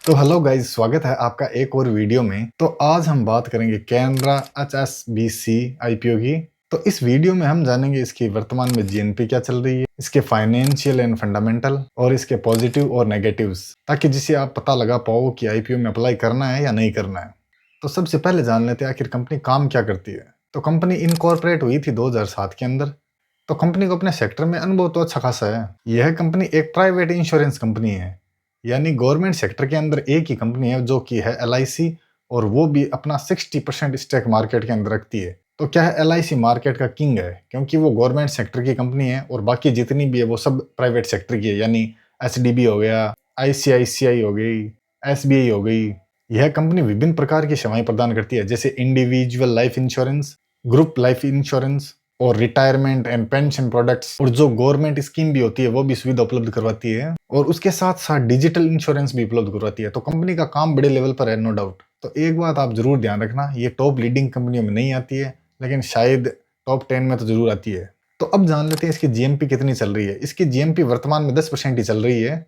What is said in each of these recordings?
तो hello guys, स्वागत है आपका एक और वीडियो में। तो आज हम बात करेंगे कैनरा HSBC आईपीओ की। तो इस वीडियो में हम जानेंगे इसकी वर्तमान में जीएनपी क्या चल रही है, इसके फाइनेंशियल एंड फंडामेंटल और इसके पॉजिटिव और नेगेटिव्स, ताकि जिससे आप पता लगा पाओ कि आईपीओ में अप्लाई करना है या नहीं करना है। तो सबसे पहले जान लेते हैं आखिर कंपनी काम क्या करती है। तो कंपनी इनकॉर्पोरेट हुई थी 2007 के अंदर। तो कंपनी को अपने सेक्टर में अनुभव तो अच्छा खासा है। यह कंपनी एक प्राइवेट इंश्योरेंस कंपनी है, यानी गवर्नमेंट सेक्टर के अंदर एक ही कंपनी है जो कि है LIC, और वो भी अपना 60% स्टेक मार्केट के अंदर रखती है। तो क्या है, LIC मार्केट का किंग है क्योंकि वो गवर्नमेंट सेक्टर की कंपनी है और बाकी जितनी भी है वो सब प्राइवेट सेक्टर की है, यानी SDB हो गया, ICICI हो गई, SBI हो गई। यह कंपनी विभिन्न प्रकार की सेवाएं प्रदान करती है, जैसे individual life insurance, group life insurance और रिटायरमेंट एंड पेंशन प्रोडक्ट्स, और जो गवर्नमेंट स्कीम भी होती है वो भी सुविधा उपलब्ध करवाती है, और उसके साथ साथ डिजिटल इंश्योरेंस भी उपलब्ध करवाती है। तो कंपनी का काम बड़े लेवल पर है, नो डाउट। तो एक बात आप जरूर ध्यान रखना, ये टॉप लीडिंग कंपनियों में नहीं आती है, लेकिन शायद टॉप 10 में तो जरूर आती है। तो अब जान लेते हैं इसकी जीएमपी कितनी चल रही है। इसकी जीएमपी वर्तमान में 10% ही चल रही है।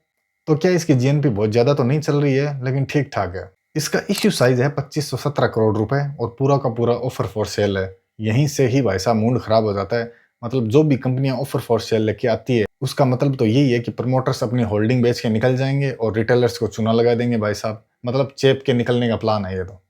तो क्या इसकी जीएमपी बहुत ज्यादा तो नहीं चल रही है, लेकिन ठीक ठाक है। इसका इश्यू साइज है 2517 करोड़ रुपए, और पूरा का पूरा ऑफर फॉर सेल है। यहीं से ही भाई साहब मूड खराब हो जाता है। मतलब जो भी कंपनियां ऑफर फॉर सेल लेके आती है उसका मतलब तो यही है कि प्रमोटर्स अपनी होल्डिंग बेच के निकल जाएंगे और रिटेलर्स को चूना लगा देंगे भाई साहब। मतलब चेप के निकलने का प्लान है ये। तो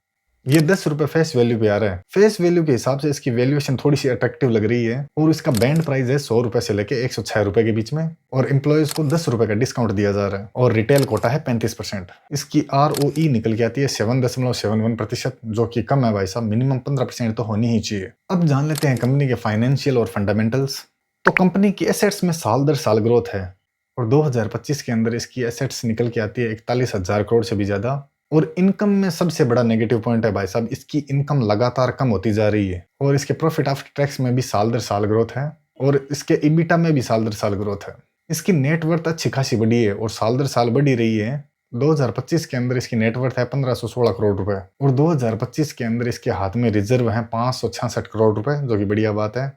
ये 10 रुपए फेस वैल्यू पे आ रहा है। फेस वैल्यू के हिसाब से इसकी वैल्यूएशन थोड़ी सी अट्रैक्टिव लग रही है, और इसका बैंड प्राइस है 100 रुपए से लेके 106 रुपए के बीच में, और एम्प्लॉयज को 10 रुपए का डिस्काउंट दिया जा रहा है, और रिटेल कोटा है 35%। इसकी ROE निकल के आती है 7.71%, जो कि कम है भाई साहब, मिनिमम 15% तो होनी ही चाहिए। अब जान लेते हैं कंपनी के फाइनेंशियल और फंडामेंटल्स। तो कंपनी की एसेट्स में साल दर साल ग्रोथ है, और 2025 के अंदर इसकी एसेट्स निकल के आती है 41,000 करोड़ से भी ज्यादा। और इनकम में सबसे बड़ा नेगेटिव पॉइंट है भाई साहब, इसकी इनकम लगातार कम होती जा रही है, और इसके प्रॉफिट आफ्टर टैक्स में भी साल दर साल ग्रोथ है, और इसके इबिटा में भी साल दर साल ग्रोथ है। इसकी नेटवर्थ अच्छी खासी बढ़ी है और साल दर साल बढ़ी रही है। 2025 के अंदर इसकी नेटवर्थ है 1516 करोड़ रुपए, और 2025 के अंदर इसके हाथ में रिजर्व है 566 करोड़ रुपए, जो कि बढ़िया बात है।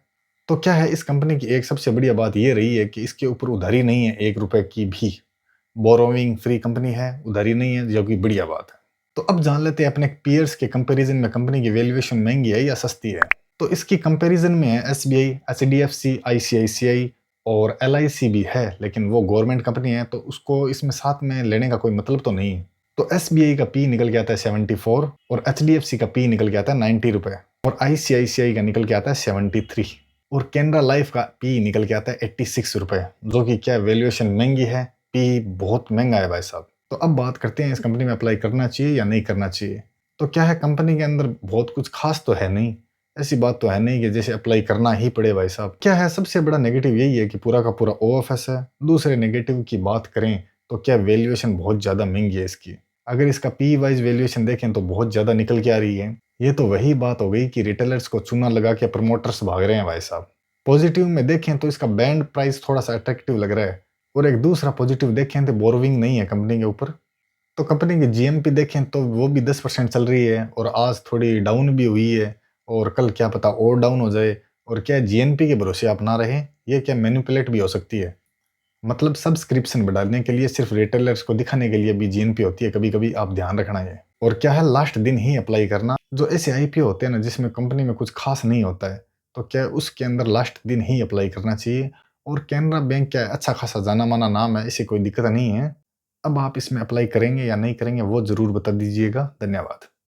तो क्या है, इस कंपनी की एक सबसे बढ़िया बात यह रही है कि इसके ऊपर उधारी नहीं है 1 रुपए की भी। बोरोइंग फ्री कंपनी है, उधारी नहीं है, जो कि बढ़िया बात है। तो अब जान लेते हैं अपने पीयर्स के कंपैरिजन में कंपनी की वैल्यूएशन महंगी है या सस्ती है। तो इसकी कंपैरिजन में है SBI, HDFC, ICICI और LIC भी है, लेकिन वो गवर्नमेंट कंपनी है तो उसको इसमें साथ में लेने का कोई मतलब तो नहीं है। तो SBI का पी निकल के आता है 74, और HDFC का पी निकल के आता है 90 रुपए, और ICICI का निकल के आता है 73, और कैनरा लाइफ का पी निकल के आता है 86 रुपए, जो कि क्या वैल्यूएशन महंगी है, पी बहुत महंगा है भाई साहब। तो अब बात करते हैं इस कंपनी में अप्लाई करना चाहिए या नहीं करना चाहिए। तो क्या है, कंपनी के अंदर बहुत कुछ खास तो है नहीं, ऐसी बात तो है नहीं कि जैसे अप्लाई करना ही पड़े भाई साहब। क्या है, सबसे बड़ा नेगेटिव यही है कि पूरा का पूरा OFS है। दूसरे नेगेटिव की बात करें तो क्या वैल्यूएशन बहुत ज्यादा महंगी है इसकी। अगर इसका पी वाइज वैल्यूएशन देखें तो बहुत ज्यादा निकल के आ रही है। ये तो वही बात हो गई कि रिटेलर्स को चूना लगा के प्रमोटर्स भाग रहे हैं भाई साहब। पॉजिटिव में देखें तो इसका बैंड प्राइस थोड़ा सा अट्रैक्टिव लग रहा है, और एक दूसरा पॉजिटिव देखें तो बोरोविंग नहीं है कंपनी के ऊपर। तो कंपनी की जीएमपी देखें तो वो भी 10% चल रही है, और आज थोड़ी डाउन भी हुई है, और कल क्या पता और डाउन हो जाए। और क्या जीएनपी के भरोसे आप ना रहें, ये क्या मैनिपुलेट भी हो सकती है। मतलब सब्सक्रिप्शन बढ़ाने के लिए, सिर्फ रिटेलर्स को दिखाने के लिए भी जीएनपी होती है कभी कभी, आप ध्यान रखना ये। और क्या है, लास्ट दिन ही अप्लाई करना। जो ऐसे आईपीओ होते हैं ना जिसमें कंपनी में कुछ खास नहीं होता है, तो क्या उसके अंदर लास्ट दिन ही अप्लाई करना चाहिए। और कैनरा बैंक क्या है, अच्छा खासा जाना माना नाम है, इसे कोई दिक्कत नहीं है। अब आप इसमें अप्लाई करेंगे या नहीं करेंगे वो जरूर बता दीजिएगा। धन्यवाद।